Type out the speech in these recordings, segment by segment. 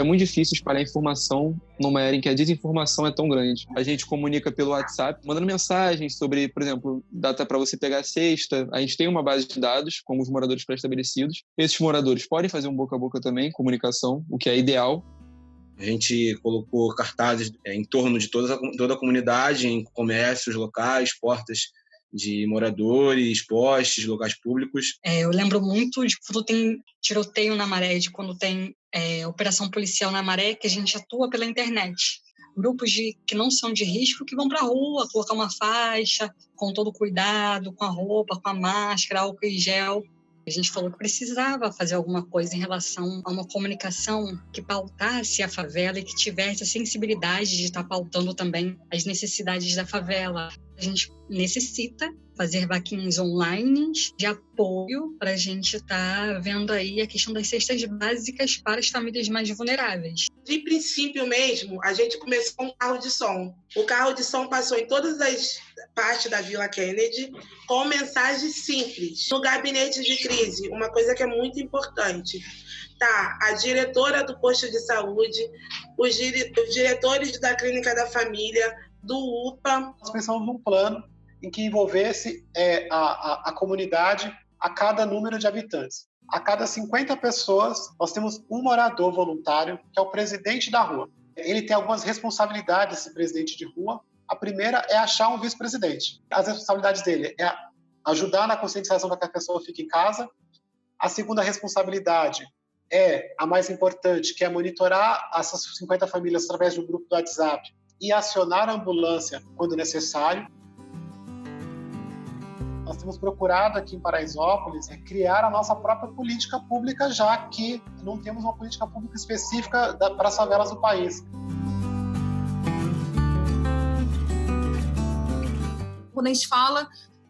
É muito difícil espalhar informação numa era em que a desinformação é tão grande. A gente comunica pelo WhatsApp, mandando mensagens sobre, por exemplo, data para você pegar a cesta. A gente tem uma base de dados com os moradores pré-estabelecidos. Esses moradores podem fazer um boca a boca também, comunicação, o que é ideal. A gente colocou cartazes em torno de toda a comunidade, em comércios locais, portas de moradores, postes, locais públicos. Eu lembro muito de quando tem tiroteio na Maré, de quando tem operação policial na Maré, que a gente atua pela internet. Grupos que não são de risco que vão para a rua, colocar uma faixa, com todo cuidado, com a roupa, com a máscara, álcool e gel. A gente falou que precisava fazer alguma coisa em relação a uma comunicação que pautasse a favela e que tivesse a sensibilidade de estar pautando também as necessidades da favela. A gente necessita fazer vaquinhas online de apoio para a gente estar vendo aí a questão das cestas básicas para as famílias mais vulneráveis. De princípio mesmo, a gente começou com um carro de som. O carro de som passou em todas as partes da Vila Kennedy com mensagens simples. No gabinete de crise, uma coisa que é muito importante, tá a diretora do posto de saúde, os diretores da clínica da família, do UPA. Nós pensamos num plano em que envolvesse a comunidade a cada número de habitantes. A cada 50 pessoas, nós temos um morador voluntário, que é o presidente da rua. Ele tem algumas responsabilidades, esse presidente de rua. A primeira é achar um vice-presidente. As responsabilidades dele é ajudar na conscientização para que a pessoa fique em casa. A segunda responsabilidade é a mais importante, que é monitorar essas 50 famílias através do grupo do WhatsApp e acionar a ambulância quando necessário. Nós temos procurado aqui em Paraisópolis criar a nossa própria política pública, já que não temos uma política pública específica para as favelas do país. Quando a gente fala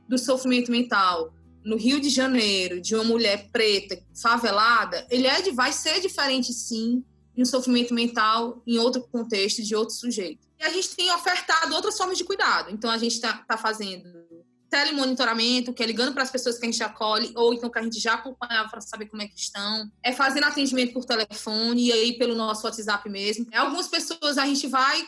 do sofrimento mental no Rio de Janeiro, de uma mulher preta, favelada, vai ser diferente, sim, de um sofrimento mental em outro contexto, de outro sujeito. E a gente tem ofertado outras formas de cuidado. Então, a gente está fazendo telemonitoramento, que é ligando para as pessoas que a gente acolhe, ou então que a gente já acompanhava para saber como é que estão. É fazendo atendimento por telefone, e aí pelo nosso WhatsApp mesmo. Algumas pessoas a gente vai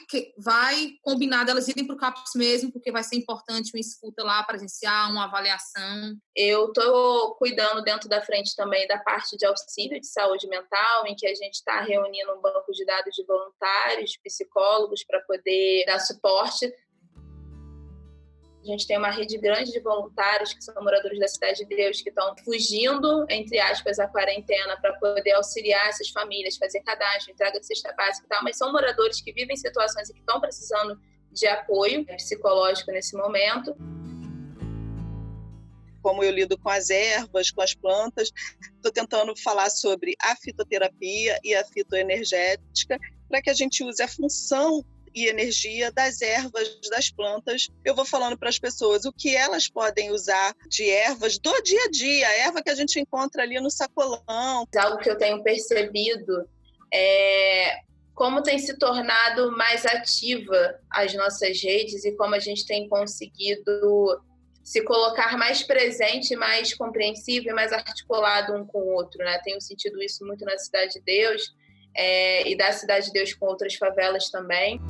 combinar delas irem para o CAPS mesmo, porque vai ser importante uma escuta lá presencial, uma avaliação. Eu estou cuidando dentro da frente também da parte de auxílio de saúde mental, em que a gente está reunindo um banco de dados de voluntários, psicólogos, para poder dar suporte. A gente tem uma rede grande de voluntários que são moradores da Cidade de Deus, que estão fugindo, entre aspas, a quarentena para poder auxiliar essas famílias, fazer cadastro, entrega de cesta básica e tal, mas são moradores que vivem situações e que estão precisando de apoio psicológico nesse momento. Como eu lido com as ervas, com as plantas, estou tentando falar sobre a fitoterapia e a fitoenergética para que a gente use a função e energia das ervas, das plantas. Eu vou falando para as pessoas o que elas podem usar de ervas do dia a dia, a erva que a gente encontra ali no sacolão. Algo que eu tenho percebido é como tem se tornado mais ativa as nossas redes e como a gente tem conseguido se colocar mais presente, mais compreensivo e mais articulado um com o outro, né? Tenho sentido isso muito na Cidade de Deus e da Cidade de Deus com outras favelas também.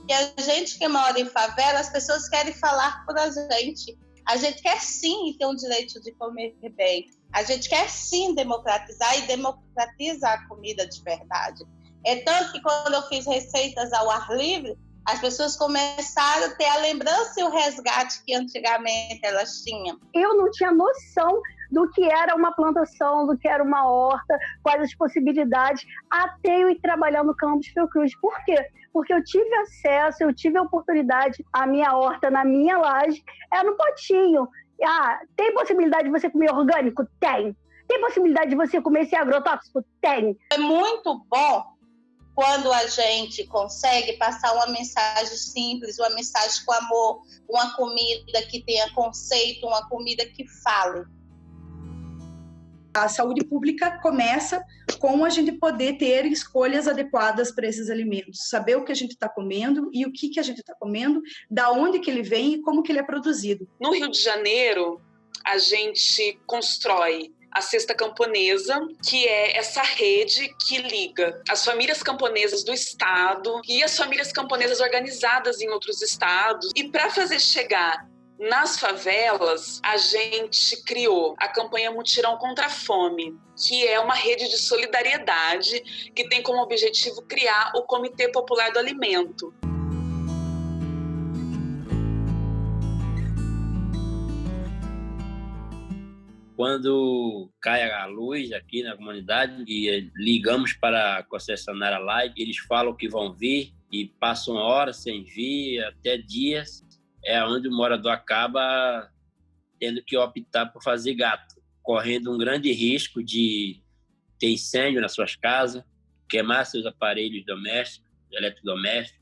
E a gente que mora em favela, as pessoas querem falar por a gente. A gente quer sim ter o direito de comer bem. A gente quer sim democratizar e democratizar a comida de verdade. É tanto que quando eu fiz receitas ao ar livre, as pessoas começaram a ter a lembrança e o resgate que antigamente elas tinham. Eu não tinha noção do que era uma plantação, do que era uma horta, quais as possibilidades, até eu ir trabalhar no Campos Fiocruz. Por quê? Porque eu tive acesso, eu tive a oportunidade, a minha horta na minha laje, é no potinho. Tem possibilidade de você comer orgânico? Tem. Tem possibilidade de você comer esse agrotóxico? Tem. É muito bom quando a gente consegue passar uma mensagem simples, uma mensagem com amor, uma comida que tenha conceito, uma comida que fale. A saúde pública começa com a gente poder ter escolhas adequadas para esses alimentos, saber o que a gente está comendo e o que a gente está comendo, da onde que ele vem e como que ele é produzido. No Rio de Janeiro, a gente constrói a Cesta Camponesa, que é essa rede que liga as famílias camponesas do estado e as famílias camponesas organizadas em outros estados. E para fazer chegar nas favelas, a gente criou a campanha Mutirão contra a Fome, que é uma rede de solidariedade que tem como objetivo criar o Comitê Popular do Alimento. Quando cai a luz aqui na comunidade e ligamos para a concessionária Light, eles falam que vão vir e passam horas sem vir, até dias. É onde o morador acaba tendo que optar por fazer gato, correndo um grande risco de ter incêndio nas suas casas, queimar seus aparelhos domésticos, eletrodomésticos.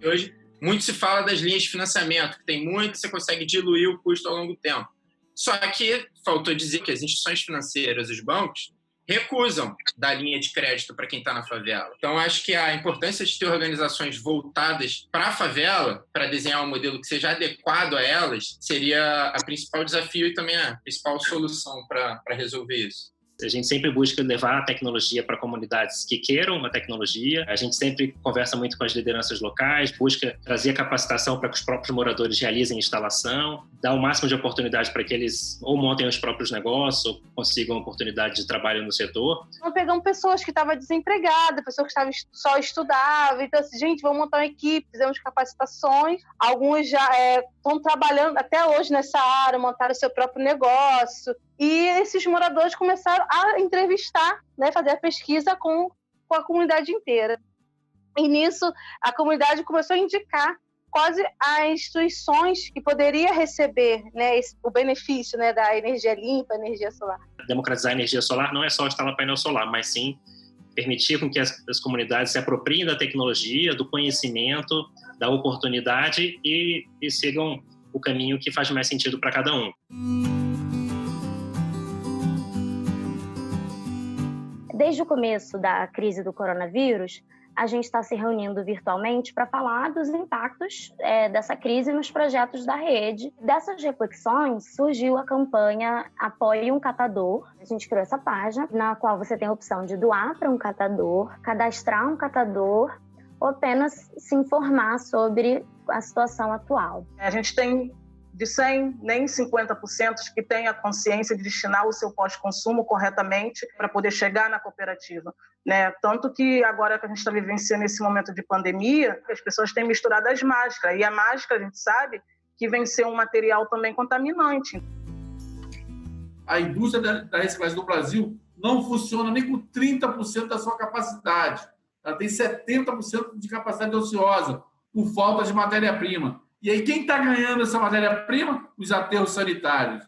Hoje, muito se fala das linhas de financiamento, que tem muito, você consegue diluir o custo ao longo do tempo. Só que faltou dizer que as instituições financeiras, os bancos, recusam dar linha de crédito para quem está na favela. Então, acho que a importância de ter organizações voltadas para a favela, para desenhar um modelo que seja adequado a elas, seria o principal desafio e também a principal solução para resolver isso. A gente sempre busca levar a tecnologia para comunidades que queiram uma tecnologia. A gente sempre conversa muito com as lideranças locais, busca trazer capacitação para que os próprios moradores realizem instalação, dar o máximo de oportunidade para que eles ou montem os próprios negócios ou consigam oportunidade de trabalho no setor. Nós pegamos pessoas que estavam desempregadas, pessoas que só estudavam. Então, assim, gente, vamos montar uma equipe, fizemos capacitações. Alguns já estão trabalhando até hoje nessa área, montaram o seu próprio negócio. E esses moradores começaram a entrevistar, né, fazer a pesquisa com a comunidade inteira. E nisso, a comunidade começou a indicar quais as instituições que poderia receber, né, o benefício, né, da energia limpa, energia solar. Democratizar a energia solar não é só instalar painel solar, mas sim permitir com que as comunidades se apropriem da tecnologia, do conhecimento, da oportunidade e sigam o caminho que faz mais sentido para cada um. Desde o começo da crise do coronavírus, a gente está se reunindo virtualmente para falar dos impactos dessa crise nos projetos da rede. Dessas reflexões, surgiu a campanha Apoie um Catador. A gente criou essa página, na qual você tem a opção de doar para um catador, cadastrar um catador ou apenas se informar sobre a situação atual. A gente tem de 100, nem 50% que tem a consciência de destinar o seu pós-consumo corretamente para poder chegar na cooperativa, né? Tanto que agora que a gente está vivenciando esse momento de pandemia, as pessoas têm misturado as máscaras, e a máscara, a gente sabe, que vem ser um material também contaminante. A indústria da reciclagem do Brasil não funciona nem com 30% da sua capacidade. Ela tem 70% de capacidade ociosa, por falta de matéria-prima. E aí, quem está ganhando essa matéria-prima? Os aterros sanitários.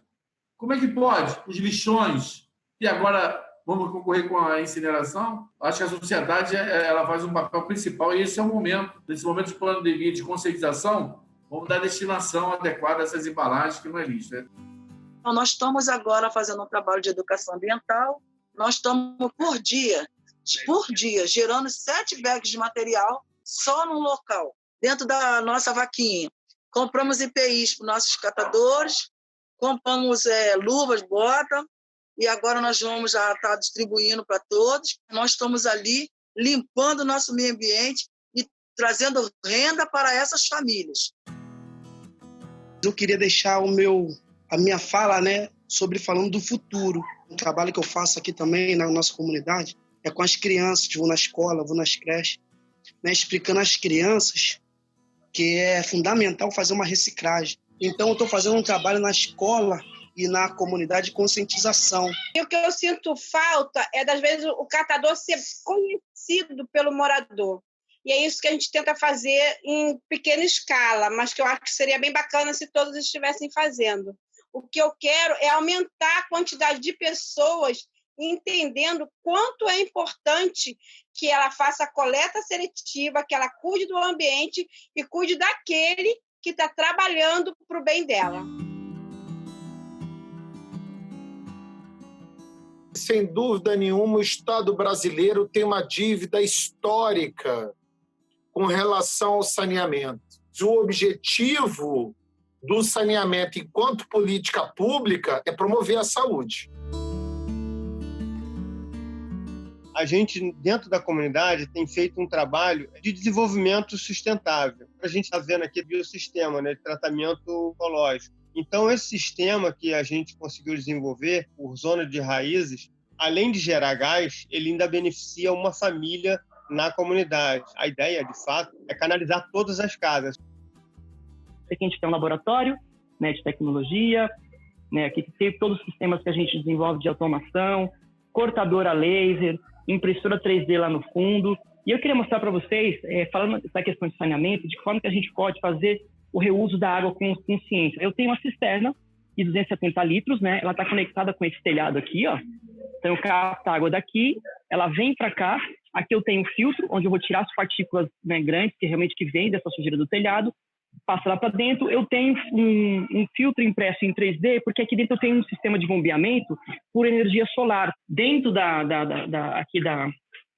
Como é que pode? Os lixões. E agora vamos concorrer com a incineração? Acho que a sociedade ela faz um papel principal e esse é o momento. Nesse momento de plano de vida, de conscientização, vamos dar destinação adequada a essas embalagens, que não é lixo, né? Então, nós estamos agora fazendo um trabalho de educação ambiental. Nós estamos, por dia, gerando 7 bags de material só no local, dentro da nossa vaquinha. Compramos EPIs para os nossos catadores, compramos luvas, bota, e agora nós vamos já estar distribuindo para todos. Nós estamos ali limpando o nosso meio ambiente e trazendo renda para essas famílias. Eu queria deixar a minha fala, né, falando do futuro. O trabalho que eu faço aqui também na nossa comunidade é com as crianças, vou na escola, vou nas creches, né, explicando às crianças que é fundamental fazer uma reciclagem. Então, eu estou fazendo um trabalho na escola e na comunidade de conscientização. E o que eu sinto falta é, das vezes, o catador ser conhecido pelo morador. E é isso que a gente tenta fazer em pequena escala, mas que eu acho que seria bem bacana se todos estivessem fazendo. O que eu quero é aumentar a quantidade de pessoas entendendo quanto é importante que ela faça a coleta seletiva, que ela cuide do ambiente e cuide daquele que está trabalhando para o bem dela. Sem dúvida nenhuma, o Estado brasileiro tem uma dívida histórica com relação ao saneamento. O objetivo do saneamento enquanto política pública é promover a saúde. A gente, dentro da comunidade, tem feito um trabalho de desenvolvimento sustentável. A gente está vendo aqui o biossistema, né, de tratamento ecológico. Então, esse sistema que a gente conseguiu desenvolver por zona de raízes, além de gerar gás, ele ainda beneficia uma família na comunidade. A ideia, de fato, é canalizar todas as casas. Aqui a gente tem um laboratório, né, de tecnologia, né, aqui tem todos os sistemas que a gente desenvolve de automação, cortadora laser, impressora 3D lá no fundo. E eu queria mostrar para vocês, falando da questão de saneamento, de que forma que a gente pode fazer o reuso da água com ciência. Eu tenho uma cisterna de 270 litros, né? Ela está conectada com esse telhado aqui, ó. Então eu capto a água daqui, ela vem para cá. Aqui eu tenho um filtro, onde eu vou tirar as partículas, né, grandes, que realmente que vem dessa sujeira do telhado, passa lá para dentro. Eu tenho um filtro impresso em 3D, porque aqui dentro eu tenho um sistema de bombeamento por energia solar. Dentro da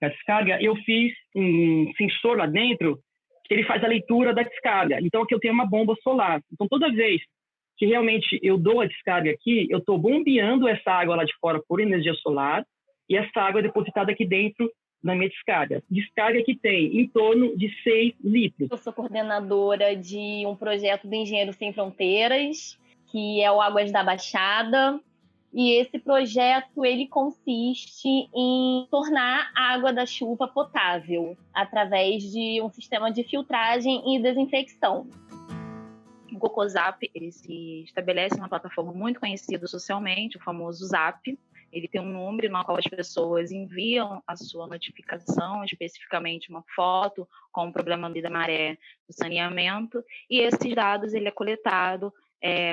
descarga, eu fiz um sensor lá dentro, que ele faz a leitura da descarga. Então aqui eu tenho uma bomba solar. Então toda vez que realmente eu dou a descarga aqui, eu estou bombeando essa água lá de fora por energia solar, e essa água é depositada aqui dentro na minha descarga. Descarga que tem em torno de 6 litros. Eu sou coordenadora de um projeto do Engenheiros Sem Fronteiras, que é o Águas da Baixada. E esse projeto, ele consiste em tornar a água da chuva potável através de um sistema de filtragem e desinfecção. O Cocozap, ele se estabelece uma plataforma muito conhecida socialmente, o famoso Zap. Ele tem um número no qual as pessoas enviam a sua notificação, especificamente uma foto com o problema da maré do saneamento, e esses dados ele é coletado,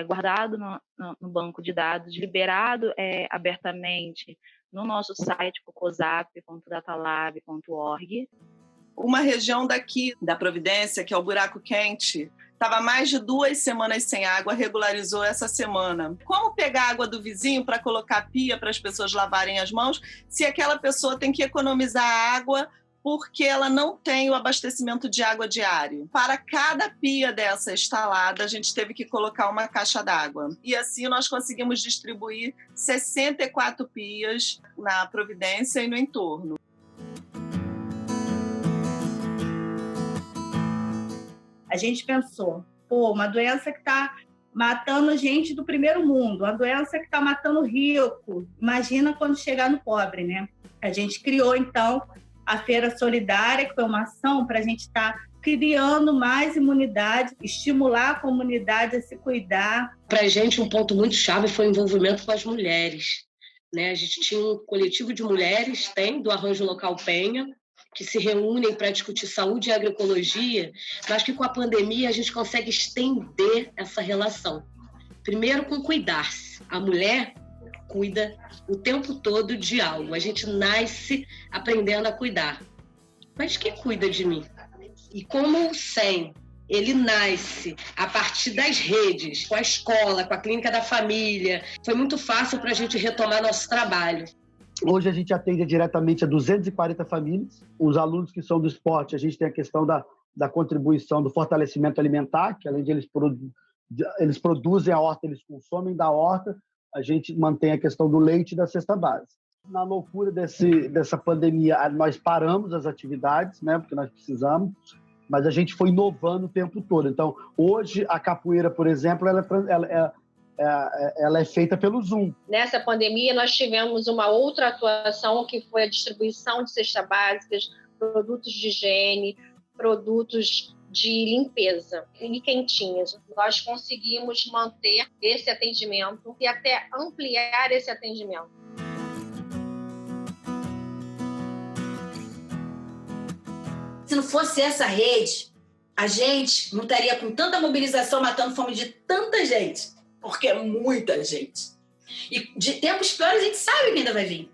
guardado no banco de dados, liberado abertamente no nosso site cocozap.datalab.org. Uma região daqui da Providência, que é o Buraco Quente, estava mais de 2 semanas sem água, regularizou essa semana. Como pegar água do vizinho para colocar pia para as pessoas lavarem as mãos, se aquela pessoa tem que economizar água porque ela não tem o abastecimento de água diário? Para cada pia dessa instalada, a gente teve que colocar uma caixa d'água. E assim nós conseguimos distribuir 64 pias na Providência e no entorno. A gente pensou, uma doença que está matando gente do primeiro mundo, uma doença que está matando rico. Imagina quando chegar no pobre, né? A gente criou, então, a Feira Solidária, que foi uma ação para a gente estar criando mais imunidade, estimular a comunidade a se cuidar. Para a gente, um ponto muito chave foi o envolvimento com as mulheres, né? A gente tinha um coletivo de mulheres, do Arranjo Local Penha, que se reúnem para discutir saúde e agroecologia, mas que com a pandemia a gente consegue estender essa relação. Primeiro, com cuidar-se. A mulher cuida o tempo todo de algo. A gente nasce aprendendo a cuidar. Mas quem cuida de mim? E como o SEM, ele nasce a partir das redes, com a escola, com a clínica da família, foi muito fácil para a gente retomar nosso trabalho. Hoje a gente atende diretamente a 240 famílias. Os alunos que são do esporte, a gente tem a questão da contribuição do fortalecimento alimentar, que além de eles produzem a horta, eles consomem da horta, a gente mantém a questão do leite e da cesta básica. Na loucura dessa pandemia, nós paramos as atividades, né, porque nós precisamos, mas a gente foi inovando o tempo todo. Então, hoje, a capoeira, por exemplo, ela é feita pelo Zoom. Nessa pandemia, nós tivemos uma outra atuação, que foi a distribuição de cestas básicas, produtos de higiene, produtos de limpeza e quentinhas. Nós conseguimos manter esse atendimento e até ampliar esse atendimento. Se não fosse essa rede, a gente não estaria com tanta mobilização, matando fome de tanta gente. Porque é muita gente. E de tempos piores a gente sabe que ainda vai vir.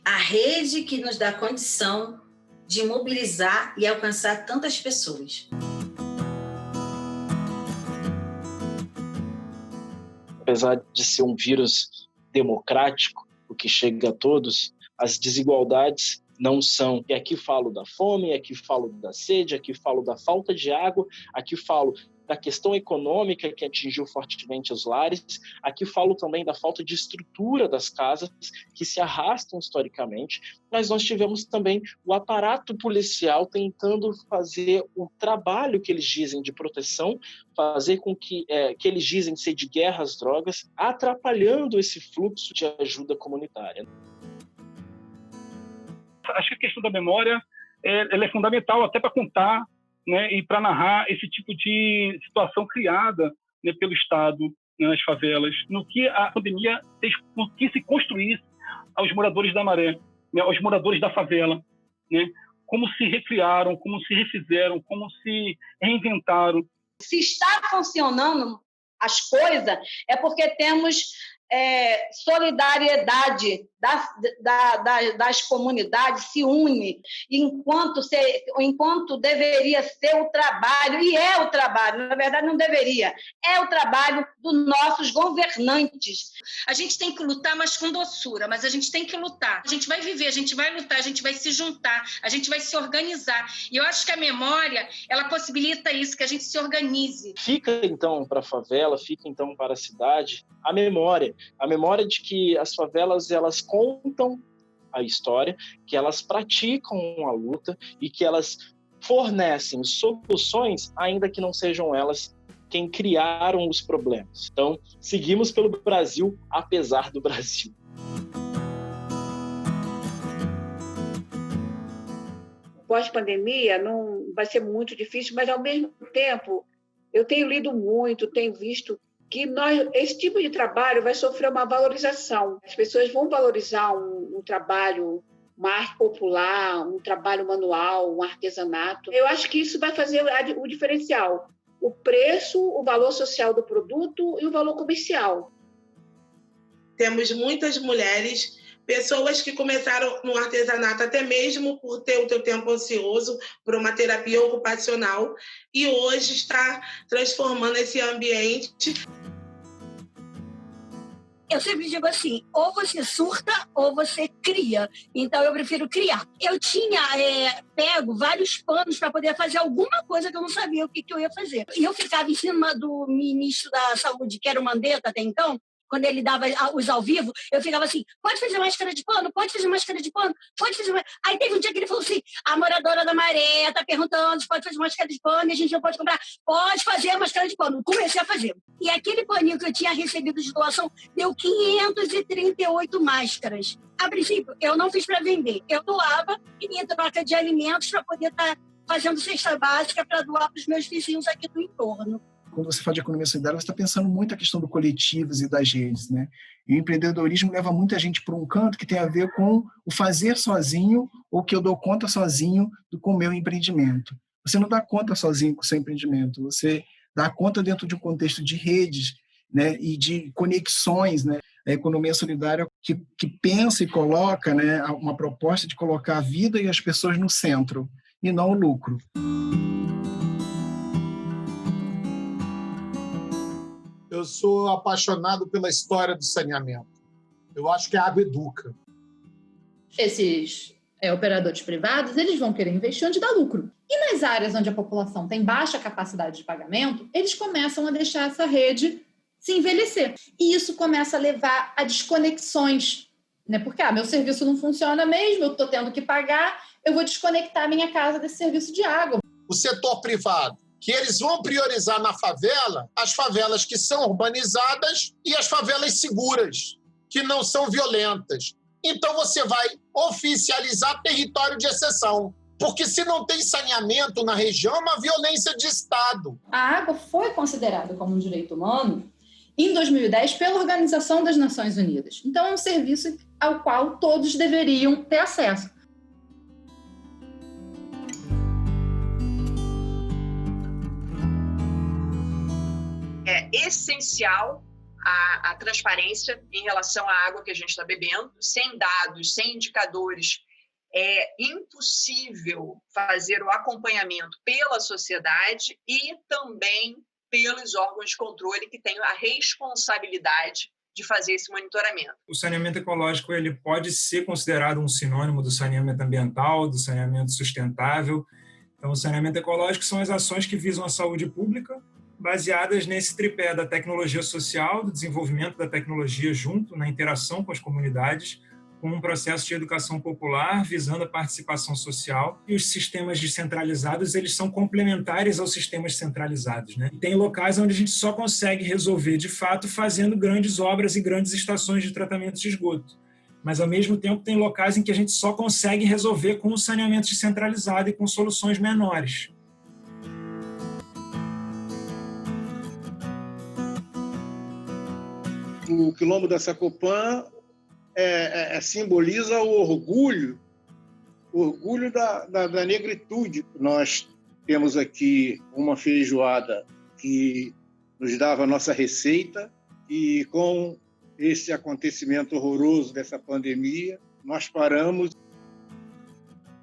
A rede que nos dá condição de mobilizar e alcançar tantas pessoas. Apesar de ser um vírus democrático, o o que chega a todos, as desigualdades não são. E aqui falo da fome, aqui falo da sede, aqui falo da falta de água, aqui falo da questão econômica que atingiu fortemente os lares, aqui falo também da falta de estrutura das casas que se arrastam historicamente, mas nós tivemos também o aparato policial tentando fazer o trabalho que eles dizem de proteção, fazer com que eles dizem ser de guerra às drogas, atrapalhando esse fluxo de ajuda comunitária. Acho que a questão da memória ela é fundamental até para contar, né, e para narrar esse tipo de situação criada, né, pelo Estado, né, nas favelas, no que a pandemia fez com que se construísse aos moradores da Maré, né, aos moradores da favela, né, como se recriaram, como se refizeram, como se reinventaram. Se está funcionando as coisas, é porque temos solidariedade das comunidades, se une enquanto deveria ser o trabalho, e é o trabalho, na verdade não deveria, é o trabalho dos nossos governantes. A gente tem que lutar, mas com doçura, mas a gente tem que lutar. A gente vai viver, a gente vai lutar, a gente vai se juntar, a gente vai se organizar. E eu acho que a memória, ela possibilita isso, que a gente se organize. Fica então para a favela, fica então para a cidade, a memória de que as favelas elas contam a história, que elas praticam a luta e que elas fornecem soluções, ainda que não sejam elas quem criaram os problemas. Então, seguimos pelo Brasil, apesar do Brasil. Pós-pandemia não vai ser muito difícil, mas, ao mesmo tempo, eu tenho lido muito, tenho visto que esse tipo de trabalho vai sofrer uma valorização. As pessoas vão valorizar um trabalho mais popular, um trabalho manual, um artesanato. Eu acho que isso vai fazer o diferencial. O preço, o valor social do produto e o valor comercial. Temos muitas mulheres, pessoas que começaram no artesanato até mesmo por ter o seu tempo ocioso, por uma terapia ocupacional, e hoje está transformando esse ambiente. Eu sempre digo assim, ou você surta ou você cria. Então, eu prefiro criar. Eu tinha pego vários panos para poder fazer alguma coisa que eu não sabia o que eu ia fazer. E eu ficava em cima do ministro da Saúde, que era o Mandetta até então, quando ele dava os ao vivo, eu ficava assim, pode fazer máscara de pano? Pode fazer máscara de pano? Pode fazer... Aí teve um dia que ele falou assim, a moradora da Maré está perguntando se pode fazer máscara de pano e a gente não pode comprar. Pode fazer a máscara de pano. Comecei a fazer. E aquele paninho que eu tinha recebido de doação deu 538 máscaras. A princípio, eu não fiz para vender. Eu doava em troca de alimentos para poder estar fazendo cesta básica para doar para os meus vizinhos aqui do entorno. Quando você fala de economia solidária, você está pensando muito a questão do coletivos e das redes, né? E o empreendedorismo leva muita gente para um canto que tem a ver com o fazer sozinho ou que eu dou conta sozinho com o meu empreendimento. Você não dá conta sozinho com o seu empreendimento, você dá conta dentro de um contexto de redes, né? E de conexões, né? A economia solidária que pensa e coloca, né? Uma proposta de colocar a vida e as pessoas no centro e não o lucro. Eu sou apaixonado pela história do saneamento. Eu acho que a água educa. Esses operadores privados, eles vão querer investir onde dá lucro. E nas áreas onde a população tem baixa capacidade de pagamento, eles começam a deixar essa rede se envelhecer. E isso começa a levar a desconexões, né? Porque meu serviço não funciona mesmo, eu estou tendo que pagar, eu vou desconectar a minha casa desse serviço de água. O setor privado, que eles vão priorizar na favela as favelas que são urbanizadas e as favelas seguras, que não são violentas. Então você vai oficializar território de exceção, porque se não tem saneamento na região, é uma violência de Estado. A água foi considerada como um direito humano em 2010 pela Organização das Nações Unidas. Então é um serviço ao qual todos deveriam ter acesso. É essencial a transparência em relação à água que a gente está bebendo. Sem dados, sem indicadores, é impossível fazer o acompanhamento pela sociedade e também pelos órgãos de controle que têm a responsabilidade de fazer esse monitoramento. O saneamento ecológico ele pode ser considerado um sinônimo do saneamento ambiental, do saneamento sustentável. Então, o saneamento ecológico são as ações que visam a saúde pública, baseadas nesse tripé da tecnologia social, do desenvolvimento da tecnologia junto na interação com as comunidades, com um processo de educação popular visando a participação social, e os sistemas descentralizados eles são complementares aos sistemas centralizados, né? E tem locais onde a gente só consegue resolver de fato fazendo grandes obras e grandes estações de tratamento de esgoto, mas ao mesmo tempo tem locais em que a gente só consegue resolver com o saneamento descentralizado e com soluções menores. O quilombo da Sacopã simboliza o orgulho da negritude. Nós temos aqui uma feijoada que nos dava a nossa receita, e com esse acontecimento horroroso dessa pandemia, nós paramos.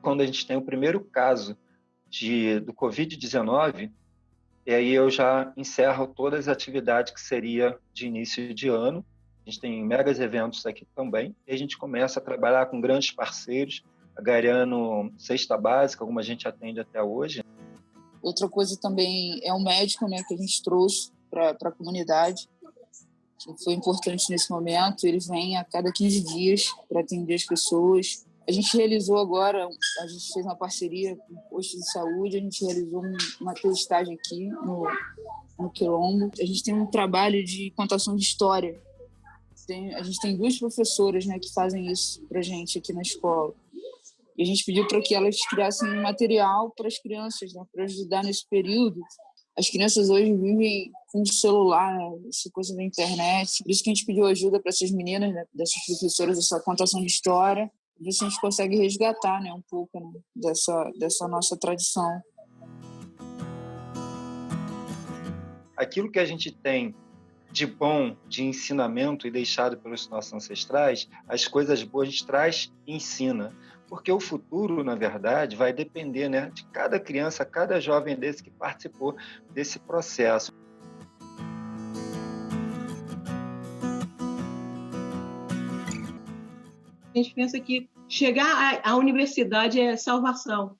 Quando a gente tem o primeiro caso do Covid-19, e aí eu já encerro todas as atividades que seria de início de ano. A gente tem megas eventos aqui também, e a gente começa a trabalhar com grandes parceiros, agariando cesta básica, como a gente atende até hoje. Outra coisa também é um médico, né, que a gente trouxe para a comunidade, que foi importante nesse momento. Ele vem a cada 15 dias para atender as pessoas. A gente realizou agora, a gente fez uma parceria com o posto de saúde, a gente realizou uma testagem aqui no Quilombo. A gente tem um trabalho de contação de história. A gente tem 2 professoras, né, que fazem isso para a gente aqui na escola. E a gente pediu para que elas criassem material para as crianças, né, para ajudar nesse período. As crianças hoje vivem com o celular, né, essa coisa da internet. Por isso que a gente pediu ajuda para essas meninas, né, dessas professoras, dessa contação de história, para ver se a gente consegue resgatar, né, um pouco, né, dessa nossa tradição. Aquilo que a gente tem de bom, de ensinamento e deixado pelos nossos ancestrais, as coisas boas a gente traz e ensina. Porque o futuro, na verdade, vai depender, né, de cada criança, cada jovem desse que participou desse processo. A gente pensa que chegar à universidade é salvação.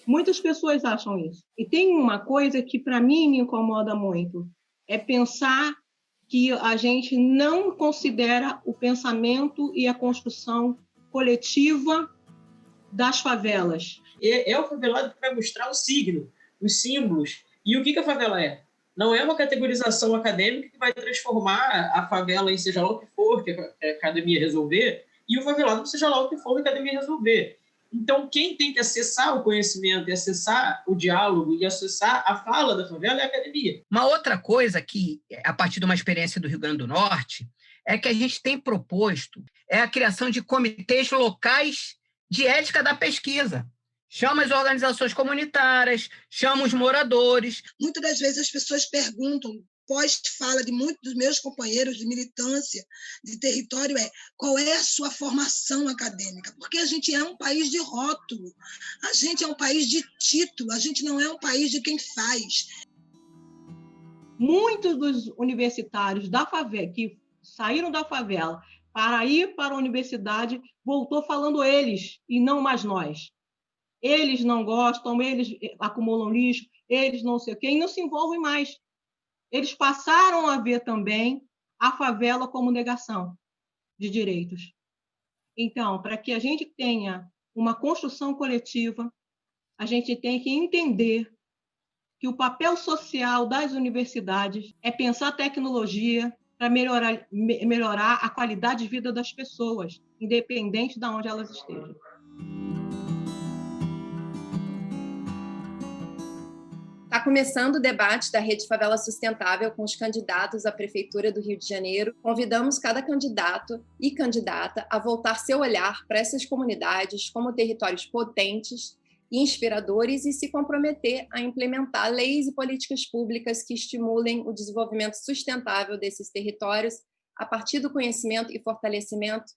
Muitas pessoas acham isso. E tem uma coisa que, para mim, me incomoda muito, é pensar que a gente não considera o pensamento e a construção coletiva das favelas. É o favelado que vai mostrar o signo, os símbolos. E o que a favela é? Não é uma categorização acadêmica que vai transformar a favela em seja lá o que for que a academia resolver, e o favelado seja lá o que for que a academia resolver. Então, quem tem que acessar o conhecimento e acessar o diálogo e acessar a fala da favela é a academia. Uma outra coisa que, a partir de uma experiência do Rio Grande do Norte, é que a gente tem proposto a criação de comitês locais de ética da pesquisa. Chama as organizações comunitárias, chama os moradores. Muitas das vezes as pessoas perguntam, pós-fala de muitos dos meus companheiros de militância, de território, qual é a sua formação acadêmica? Porque a gente é um país de rótulo, a gente é um país de título, a gente não é um país de quem faz. Muitos dos universitários da favela, que saíram da favela para ir para a universidade, voltou falando eles, e não mais nós. Eles não gostam, eles acumulam lixo, eles não sei o quê, e não se envolvem mais. Eles passaram a ver também a favela como negação de direitos. Então, para que a gente tenha uma construção coletiva, a gente tem que entender que o papel social das universidades é pensar tecnologia para melhorar a qualidade de vida das pessoas, independente de onde elas estejam. Está começando o debate da Rede Favela Sustentável com os candidatos à Prefeitura do Rio de Janeiro. Convidamos cada candidato e candidata a voltar seu olhar para essas comunidades como territórios potentes e inspiradores e se comprometer a implementar leis e políticas públicas que estimulem o desenvolvimento sustentável desses territórios a partir do conhecimento e fortalecimento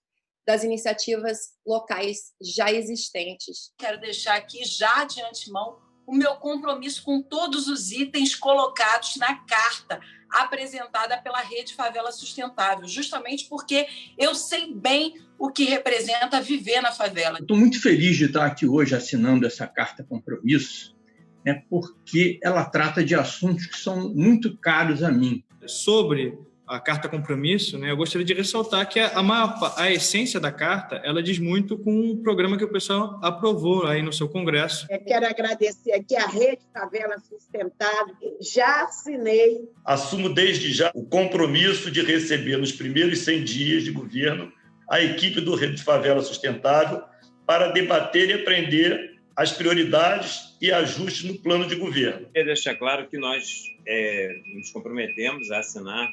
das iniciativas locais já existentes. Quero deixar aqui já de antemão o meu compromisso com todos os itens colocados na carta, apresentada pela Rede Favela Sustentável, justamente porque eu sei bem o que representa viver na favela. Estou muito feliz de estar aqui hoje assinando essa carta compromisso, né, porque ela trata de assuntos que são muito caros a mim. Sobre a Carta Compromisso, né, eu gostaria de ressaltar que a essência da carta, ela diz muito com o programa que o pessoal aprovou aí no seu congresso. Quero agradecer aqui a Rede Favela Sustentável, já assinei. Assumo desde já o compromisso de receber nos primeiros 100 dias de governo a equipe do Rede Favela Sustentável para debater e aprender as prioridades e ajustes no plano de governo. Quero deixar claro que nós nos comprometemos a assinar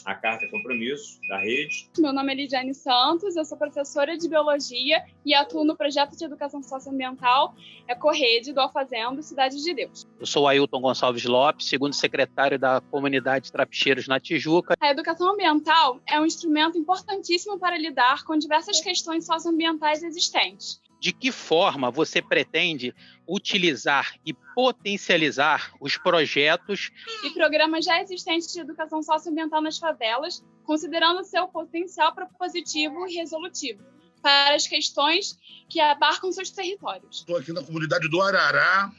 a Carta Compromisso da Rede. Meu nome é Lidiane Santos, eu sou professora de Biologia e atuo no projeto de Educação Socioambiental Ecorrede do Alfazendo, Cidade de Deus. Eu sou Ailton Gonçalves Lopes, segundo secretário da Comunidade Trapicheiros na Tijuca. A educação ambiental é um instrumento importantíssimo para lidar com diversas questões socioambientais existentes. De que forma você pretende utilizar e potencializar os projetos e programas já existentes de educação socioambiental nas favelas, considerando seu potencial propositivo e resolutivo para as questões que abarcam seus territórios? Estou aqui na comunidade do Arará,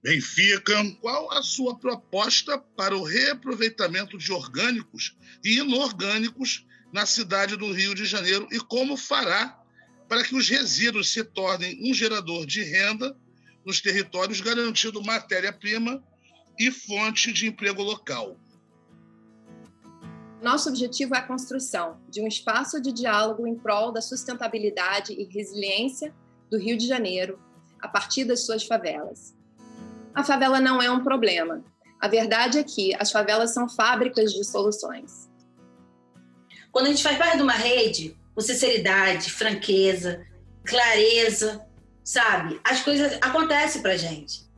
Benfica. Qual a sua proposta para o reaproveitamento de orgânicos e inorgânicos na cidade do Rio de Janeiro e como fará para que os resíduos se tornem um gerador de renda nos territórios, garantindo matéria-prima e fonte de emprego local? Nosso objetivo é a construção de um espaço de diálogo em prol da sustentabilidade e resiliência do Rio de Janeiro a partir das suas favelas. A favela não é um problema. A verdade é que as favelas são fábricas de soluções. Quando a gente faz parte de uma rede, com sinceridade, franqueza, clareza, sabe? As coisas acontecem pra gente.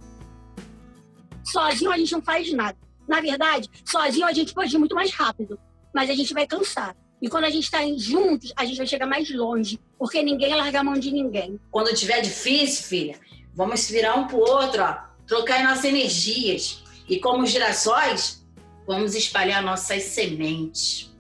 Sozinho a gente não faz nada. Na verdade, sozinho a gente pode ir muito mais rápido, mas a gente vai cansar. E quando a gente está juntos, a gente vai chegar mais longe, porque ninguém larga a mão de ninguém. Quando tiver difícil, filha, vamos se virar um pro outro, ó, trocar as nossas energias. E como os girassóis, vamos espalhar nossas sementes.